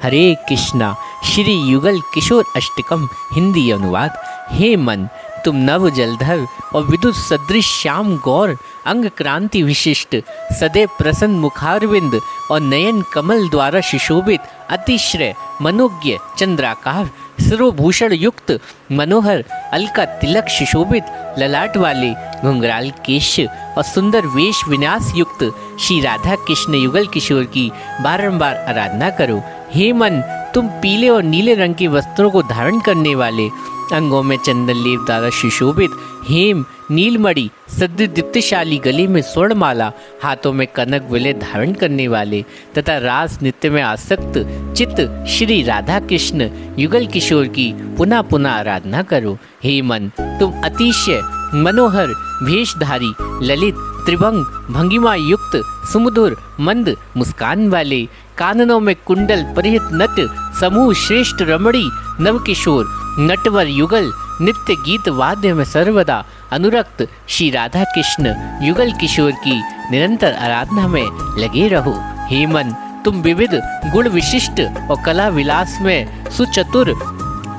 हरे कृष्णा। श्री युगल किशोर अष्टकम हिंदी अनुवाद। हे मन, तुम नव जलधर और विद्युत सदृश श्याम गौर, अंग क्रांति विशिष्ट, सदैव प्रसन्न मुखारविंद और नयन कमल द्वारा सुशोभित, अतिश्रय मनोज्ञ चंद्राकार, सर्वभूषण युक्त मनोहर अलका तिलक सुशोभित ललाट वाले घुंघराल केश और सुंदर वेश विन्यास युक्त श्री राधा कृष्ण युगल किशोर की बारंबार आराधना करो। हे मन, तुम पीले और नीले रंग के वस्त्रों को धारण करने वाले, अंगों में चंदन लेप द्वारा सुशोभित, हेम नीलमणि सदृदीप्तशाली, गले में स्वर्णमाला, हाथों में कनक विलय धारण करने वाले तथा रास नृत्य में आसक्त चित्त श्री राधा कृष्ण युगल किशोर की पुनः पुनः आराधना करो। हे मन, तुम अतिशय मनोहर भेषधारी, ललित त्रिभंग भंगिमा युक्त, सुमधुर मंद मुस्कान वाले, काननों में कुंडल परिहित नट समूह श्रेष्ठ रमणी नवकिशोर नटवर युगल नित्य गीत वाद्य में सर्वदा अनुरक्त श्री राधा कृष्ण युगल किशोर की निरंतर आराधना में लगे रहो। हे मन, तुम विविध गुण विशिष्ट और कला विलास में सुचतुर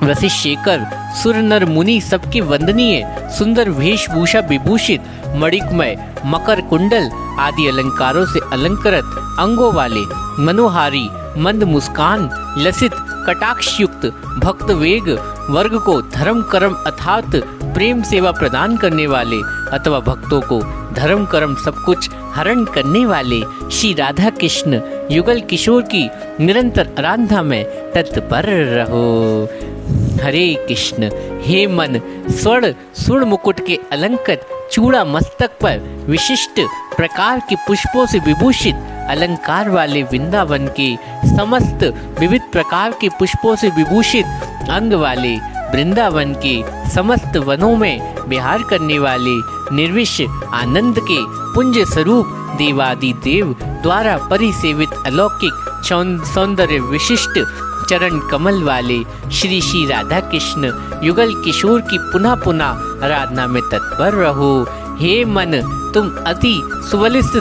वशिष्ठ शेखर सुर नर मुनि सबके वंदनीय, सुंदर वेशभूषा विभूषित, मणिकमय मकर कुंडल आदि अलंकारों से अलंकृत अंगों वाले, मनोहारी मंद मुस्कान लसित कटाक्ष युक्त भक्त वेग वर्ग को धर्म कर्म अर्थात प्रेम सेवा प्रदान करने वाले अथवा भक्तों को धर्म कर्म सब कुछ हरण करने वाले श्री राधा कृष्ण युगल किशोर की निरंतर आराधना में तत्पर रहो। हरे कृष्ण। हे मन, स्वर्ण मुकुट के अलंकृत चूड़ा मस्तक पर विशिष्ट प्रकार के पुष्पों से विभूषित अलंकार वाले वृंदावन के समस्त विविध प्रकार के पुष्पों से विभूषित अंग वाले, वृंदावन के समस्त वनों में विहार करने वाले, निर्विश आनंद के पुंज स्वरूप देवादि देव द्वारा परिसेवित अलौकिक सौंदर्य विशिष्ट चरण कमल वाले श्री श्री राधा कृष्ण युगल किशोर की पुनः पुनः आराधना में तत्पर रहो। हे मन, तुम अति सुवलित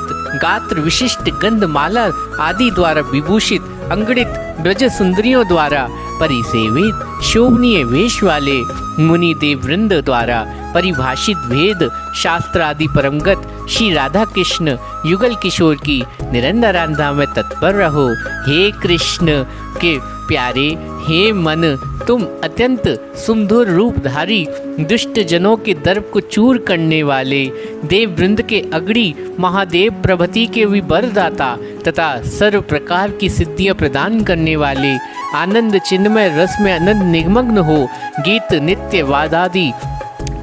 गात्र विशिष्ट गंधमाला आदि द्वारा विभूषित अंगड़ित ब्रज सुंदरियों द्वारा परिसेवित शोभनीय वेश वाले मुनि देव वृंद द्वारा परिभाषित वेद शास्त्र आदि परमगत श्री राधा कृष्ण युगल किशोर की निरंतर आराधना में तत्पर रहो। हे कृष्ण के प्यारे, हे मन, तुम अत्यंत सुमधुर रूपधारी दुष्ट जनों के दर्प को चूर करने वाले, देव वृंद के अग्रणी महादेव प्रभृति के विवरदाता तथा सर्व प्रकार की सिद्धियां प्रदान करने वाले, आनंद चिन्मय रस में अनंत निमग्न हो, गीत नित्य वादादि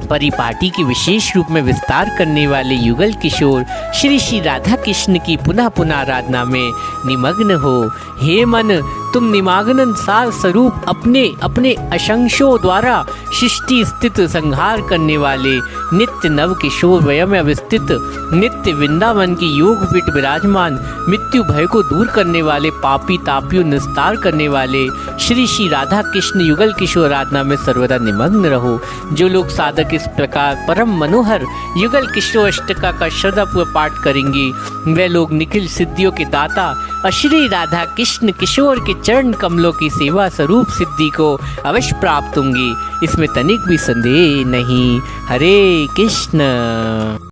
परिपाटी के विशेष रूप में विस्तार करने वाले युगल किशोर श्री श्री राधा कृष्ण की पुनः पुनः आराधना में निमग्न हो। हे मन, तुम निमग्न सार स्वरूप अपने अपने असंख्यों द्वारा सृष्टि स्थित संहार करने वाले नित्य नव किशोर वयम अवस्थित नित्य वृंदावन की योग पीठ विराजमान, मृत्यु भय को दूर करने वाले, पापी तापियों निस्तार करने वाले श्री श्री राधा कृष्ण युगल किशोर आराधना में सर्वदा निमग्न रहो। जो लोग साधक इस प्रकार परम मनोहर युगल किशोर अष्टका का श्रद्धापूर्वक पाठ करेंगे, वे लोग निखिल सिद्धियों के दाता और श्री राधा कृष्ण किशोर के चरण कमलों की सेवा स्वरूप सिद्धि को अवश्य प्राप्त होंगी, इसमें तनिक भी संदेह नहीं। हरे कृष्ण।